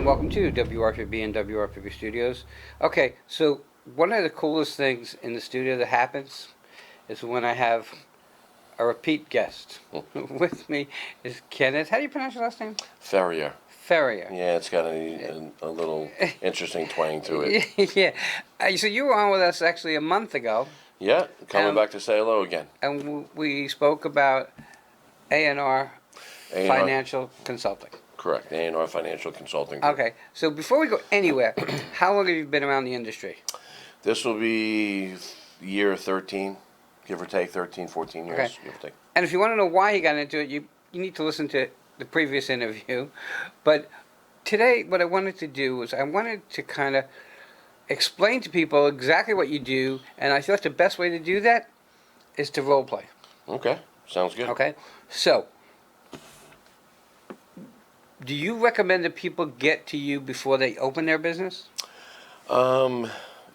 and welcome to WRPB and WRPB Studios. Okay, so one of the coolest things in the studio that happens is when I have a repeat guest. With me is Kenneth. How do you pronounce your last name? Ferrier. Ferrier. Yeah, it's got a little interesting twang to it. Yeah. So you were on with us actually a month ago. Yeah, coming back to say hello again. And we spoke about A&R Financial Consulting. Correct, A&R Financial Consulting Group. Okay, so before we go anywhere, how long have you been around the industry? This will be year 13, give or take, 13, 14 years, Okay. give or take. And if you want to know why he got into it, you need to listen to the previous interview. But today, what I wanted to do was I wanted to kind of explain to people exactly what you do, and I thought the best way to do that is to role play. Okay, sounds good. Okay, so do you recommend that people get to you before they open their business?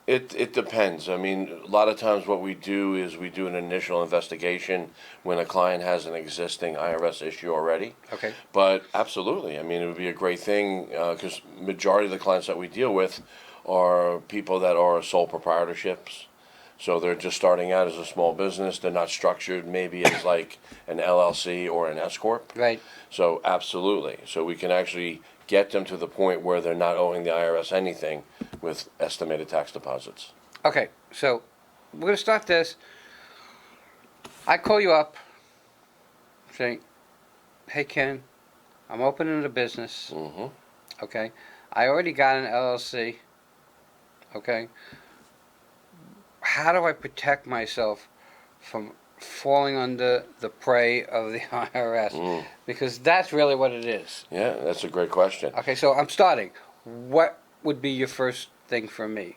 It depends. I mean, a lot of times what we do is we do an initial investigation when a client has an existing IRS issue already. Okay. But absolutely, I mean, it would be a great thing because majority of the clients that we deal with are people that are sole proprietorships. So they're just starting out as a small business. They're not structured maybe as like an LLC or an S corp. Right. So absolutely. So we can actually get them to the point where they're not owing the IRS anything with estimated tax deposits. Okay, so we're going to start this. I call you up saying, hey, Ken, I'm opening a business. Mm-hmm. Okay. I already got an LLC. Okay. How do I protect myself from falling under the prey of the IRS? Because that's really what it is. Yeah, that's a great question. Okay, so I'm starting. What would be your first thing for me?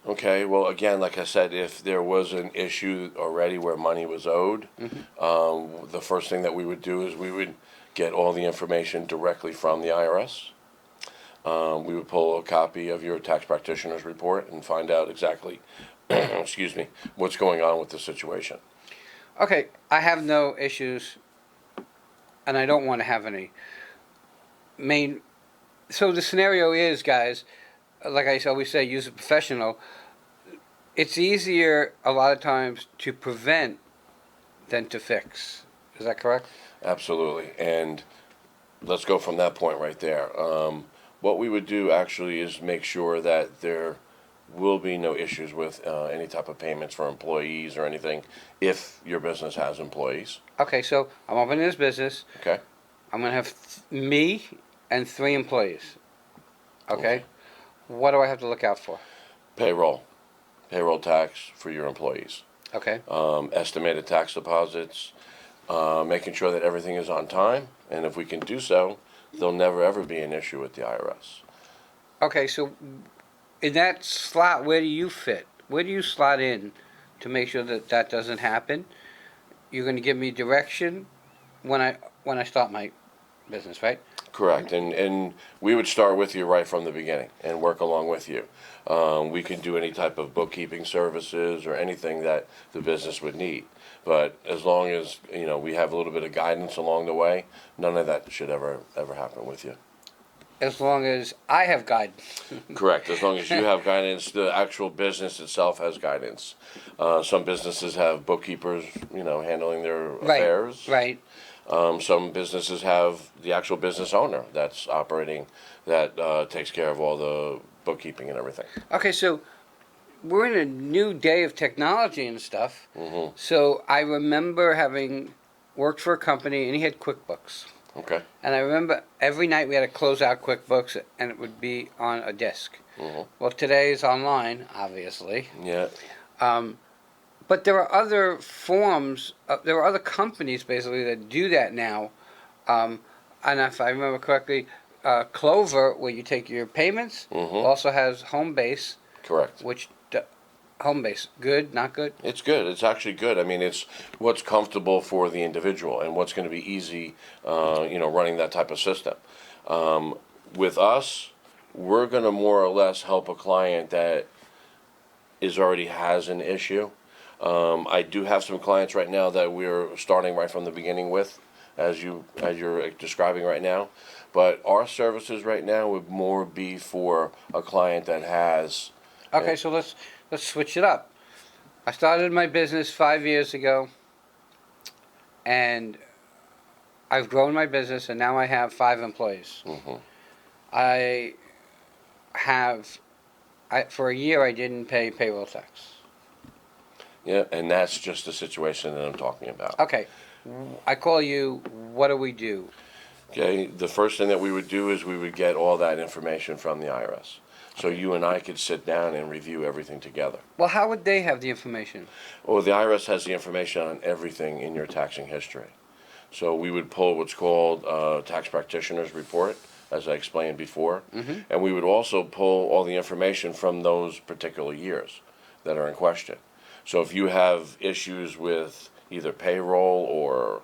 Okay, well, again, like I said, if there was an issue already where money was owed, the first thing that we would do is we would get all the information directly from the IRS. We would pull a copy of your tax practitioner's report and find out exactly, excuse me, what's going on with the situation. Okay, I have no issues, and I don't want to have any. So the scenario is, guys, like I always say, use a professional. It's easier a lot of times to prevent than to fix. Is that correct? Absolutely, and let's go from that point right there. What we would do actually is make sure that there will be no issues with any type of payments for employees or anything if your business has employees. Okay, so I'm opening this business. Okay. I'm going to have me and 3 employees. Okay? What do I have to look out for? Payroll tax for your employees. Okay. Estimated tax deposits, making sure that everything is on time, and if we can do so, there'll never ever be an issue with the IRS. Okay, so in that slot, where do you fit? Where do you slot in to make sure that that doesn't happen? You're going to give me direction when I start my business, right? Correct, and we would start with you right from the beginning and work along with you. We can do any type of bookkeeping services or anything that the business would need. But as long as we have a little bit of guidance along the way, none of that should ever happen with you. As long as I have guidance. Correct. As long as you have guidance, the actual business itself has guidance. Some businesses have bookkeepers, handling their affairs. Right. Some businesses have the actual business owner that's operating, that takes care of all the bookkeeping and everything. Okay, so we're in a new day of technology and stuff. Mm-hmm. So I remember having worked for a company, and he had QuickBooks. Okay. And I remember every night we had to close out QuickBooks, and it would be on a disk. Mm-hmm. Well, today is online, obviously. Yeah. But there are other forms, there are other companies basically that do that now. And if I remember correctly, Clover, where you take your payments, also has Homebase. Correct. Which, Homebase, good, not good? It's good. It's actually good. I mean, it's what's comfortable for the individual and what's going to be easy, running that type of system. With us, we're going to more or less help a client that already has an issue. I do have some clients right now that we're starting right from the beginning with. as you're describing right now. But our services right now would more be for a client that has. Okay, so let's switch it up. I started my business 5 years ago, and I've grown my business, and now I have 5 employees. Mhm. I have, for a year, I didn't pay payroll tax. Yeah, and that's just the situation that I'm talking about. Okay, I call you. What do we do? Okay, the first thing that we would do is we would get all that information from the IRS. So you and I could sit down and review everything together. Well, how would they have the information? Well, the IRS has the information on everything in your taxing history. So we would pull what's called a tax practitioner's report, as I explained before. Mm-hmm. And we would also pull all the information from those particular years that are in question. So if you have issues with either payroll or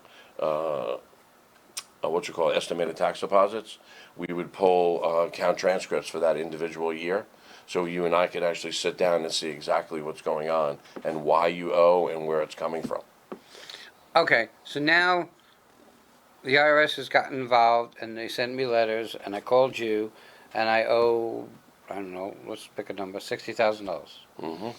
estimated tax deposits, we would pull account transcripts for that individual year. So you and I could actually sit down and see exactly what's going on and why you owe and where it's coming from. Okay, so now the IRS has gotten involved, and they sent me letters, and I called you, and I owe, I don't know, let's pick a number, $60,000. Mm-hmm.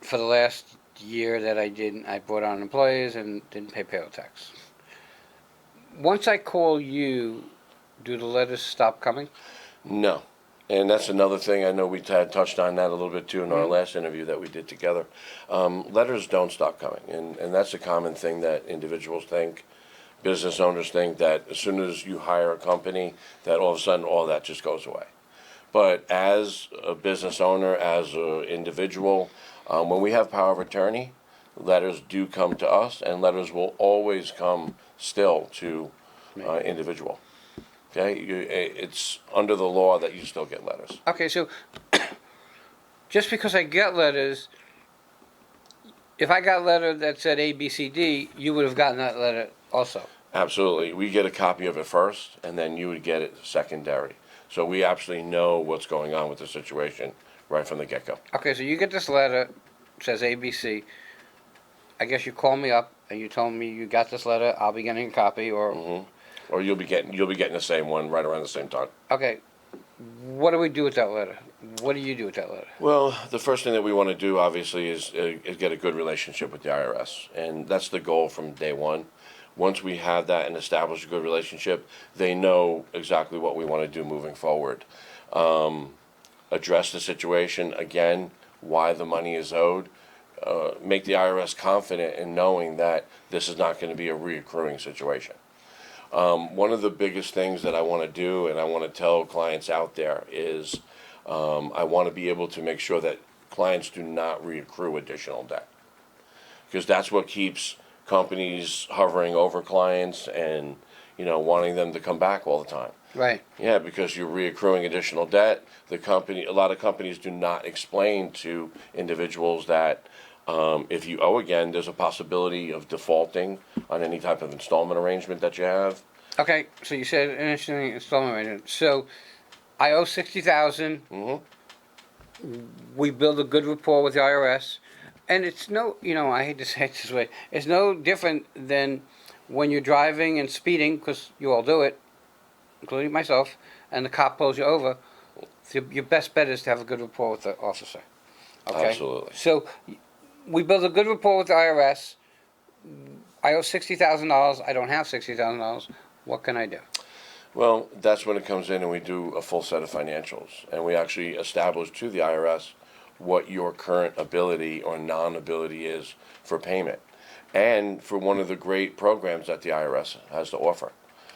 For the last year that I brought on employees and didn't pay payroll tax. Once I call you, do the letters stop coming? No. And that's another thing. I know we had touched on that a little bit too in our last interview that we did together. Letters don't stop coming. And that's a common thing that individuals think, business owners think, that as soon as you hire a company, that all of a sudden all that just goes away. But as a business owner, as an individual, when we have power of attorney, letters do come to us, and letters will always come still to individual. Okay, it's under the law that you still get letters. Okay, so just because I get letters, if I got a letter that said A, B, C, D, you would have gotten that letter also. Absolutely. We get a copy of it first, and then you would get it secondary. So we absolutely know what's going on with the situation right from the get-go. Okay, so you get this letter, it says A, B, C. I guess you call me up and you told me you got this letter. I'll be getting a copy, or Or you'll be getting the same one right around the same time. okay. What do we do with that letter? What do you do with that letter? Well, the first thing that we want to do, obviously, is get a good relationship with the IRS, and that's the goal from day one. Once we have that and establish a good relationship, they know exactly what we want to do moving forward. Address the situation again, why the money is owed. Make the IRS confident in knowing that this is not going to be a reoccurring situation. One of the biggest things that I want to do, and I want to tell clients out there, is I want to be able to make sure that clients do not reaccrue additional debt, because that's what keeps companies hovering over clients and wanting them to come back all the time. Right. Yeah, because you're reaccruing additional debt. A lot of companies do not explain to individuals that if you owe again, there's a possibility of defaulting on any type of installment arrangement that you have. Okay, so you said initially installment arrangement. So I owe $60,000. We build a good rapport with the IRS, and it's no, I hate to say it this way, it's no different than when you're driving and speeding, because you all do it, including myself, and the cop pulls you over. Your best bet is to have a good rapport with the officer. Okay? Absolutely. So we build a good rapport with the IRS. I owe $60,000. I don't have $60,000. What can I do? Well, that's when it comes in and we do a full set of financials. And we actually establish to the IRS what your current ability or non-ability is for payment. And for one of the great programs that the IRS has to offer.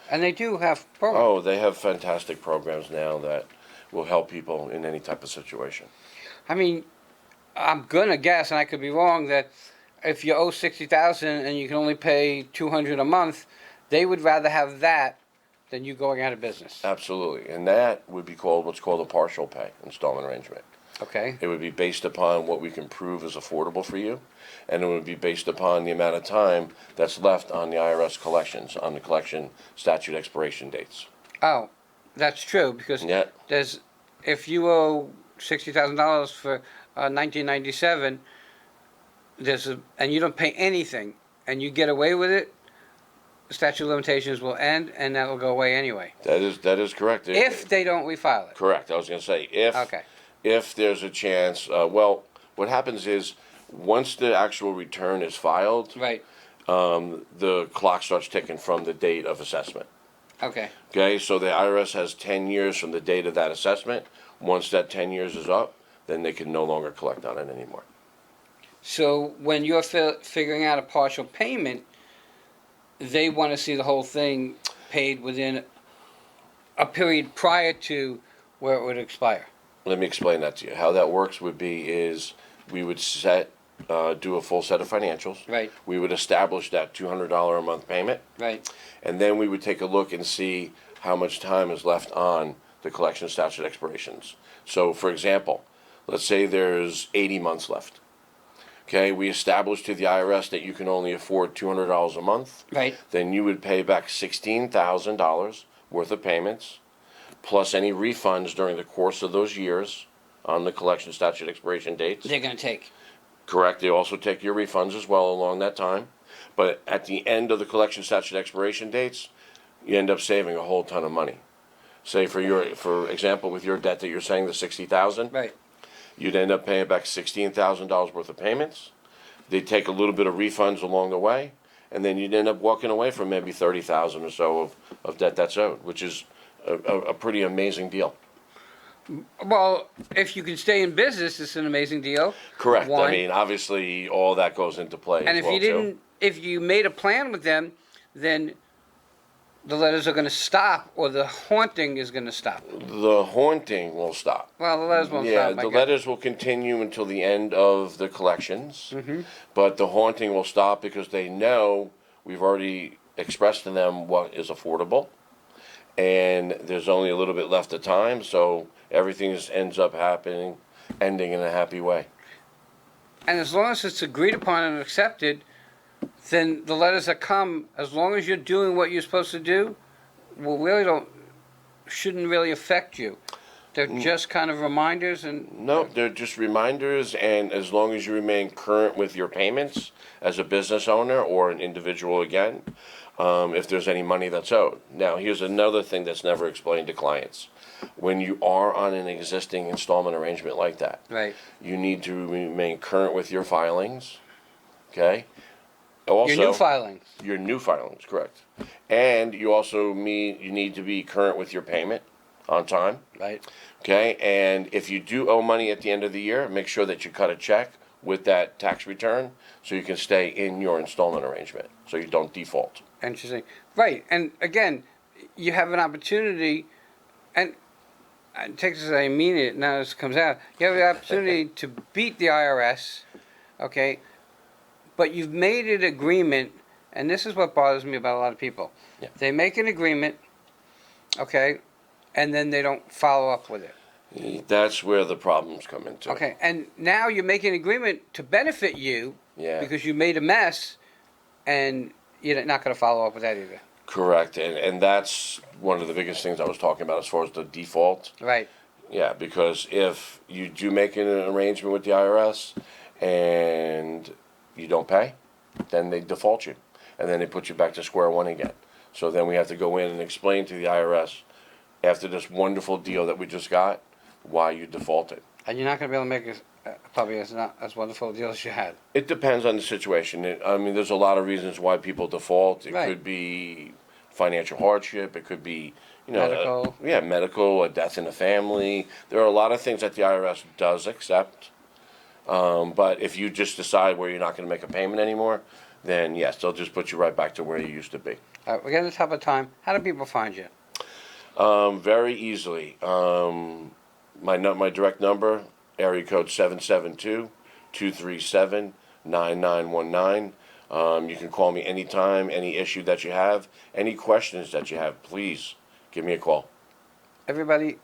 And they do have programs. Oh, they have fantastic programs now that will help people in any type of situation. I mean, I'm gonna guess, and I could be wrong, that if you owe $60,000 and you can only pay $200 a month, they would rather have that than you going out of business. Absolutely, and that would be called what's called a partial pay installment arrangement. Okay. It would be based upon what we can prove is affordable for you, and it would be based upon the amount of time that's left on the IRS collections, on the collection statute expiration dates. Oh, that's true, because Yeah. if you owe $60,000 for 1997, and you don't pay anything, and you get away with it, statute of limitations will end and that will go away anyway. That is correct. If they don't refile it. Correct. I was going to say Okay. if there's a chance. Well, what happens is once the actual return is filed, Right. the clock starts ticking from the date of assessment. Okay. Okay, so the IRS has 10 years from the date of that assessment. Once that 10 years is up, then they can no longer collect on it anymore. So when you're figuring out a partial payment, they want to see the whole thing paid within a period prior to where it would expire. Let me explain that to you. How that works would be is we would do a full set of financials. Right. We would establish that $200 a month payment. Right. And then we would take a look and see how much time is left on the collection statute expirations. So, for example, let's say there's 80 months left. Okay, we established to the IRS that you can only afford $200 a month. Right. Then you would pay back $16,000 worth of payments, plus any refunds during the course of those years on the collection statute expiration dates. They're going to take. Correct. They also take your refunds as well along that time. But at the end of the collection statute expiration dates, you end up saving a whole ton of money. Say for example, with your debt that you're saying the $60,000, Right. you'd end up paying back $16,000 worth of payments. They'd take a little bit of refunds along the way, and then you'd end up walking away from maybe $30,000 or so of debt that's owed, which is a pretty amazing deal. Well, if you can stay in business, it's an amazing deal. Correct. One. I mean, obviously, all that goes into play And as if well, you too. didn't, if you made a plan with them, then the letters are going to stop, or the haunting is going to stop. The haunting will stop. Well, the letters won't Yeah, stop. the letters will continue until the end of the collections, but the haunting will stop because they know we've already expressed to them what is affordable, and there's only a little bit left of time, so everything just ends up ending in a happy way. And as long as it's agreed upon and accepted, then the letters that come, as long as you're doing what you're supposed to do, shouldn't really affect you. They're just kind of reminders and. No, they're just reminders, and as long as you remain current with your payments as a business owner or an individual again, if there's any money that's owed. Now, here's another thing that's never explained to clients. When you are on an existing installment arrangement like that, Right. you need to remain current with your filings, okay? Also, Your new filings. Your new filings, correct. And you also you need to be current with your payment on time, Right. okay? And if you do owe money at the end of the year, make sure that you cut a check with that tax return so you can stay in your installment arrangement, so you don't default. Interesting. Right. And again, you have an opportunity, and take this as I mean it, now this comes out, you have the opportunity to beat the IRS, okay? But you've made an agreement, and this is what bothers me about a lot of people. Yeah. They make an agreement, okay, and then they don't follow up with it. That's where the problems come into. Okay, and now you're making an agreement to benefit you Yeah. because you made a mess, and you're not going to follow up with that either. Correct, and that's one of the biggest things I was talking about as far as the default. Right. Yeah, because if you do make an arrangement with the IRS and you don't pay, then they default you, and then they put you back to square one again. So then we have to go in and explain to the IRS, after this wonderful deal that we just got, why you defaulted. And you're not going to be able to make probably not as wonderful a deal as you had. It depends on the situation. I mean, there's a lot of reasons why people default. It Right. could be financial hardship. It could be, Medical. medical, a death in the family. There are a lot of things that the IRS does accept. But if you just decide where you're not going to make a payment anymore, then yes, they'll just put you right back to where you used to be. All right, we're getting to the top of time. How do people find you? Very easily. My direct number, area code 772-237-9919. You can call me anytime, any issue that you have, any questions that you have, please give me a call. Everybody,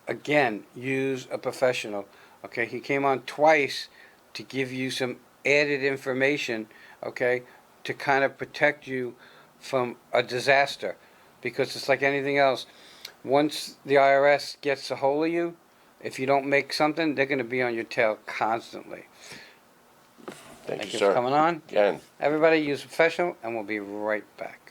again, use a professional. Okay, he came on twice to give you some added information, okay, to kind of protect you from a disaster. Because it's like anything else. Once the IRS gets a hold of you, if you don't make something, they're going to be on your tail constantly. Thank you, you sir. for coming on. Again. Everybody use a professional, and we'll be right back.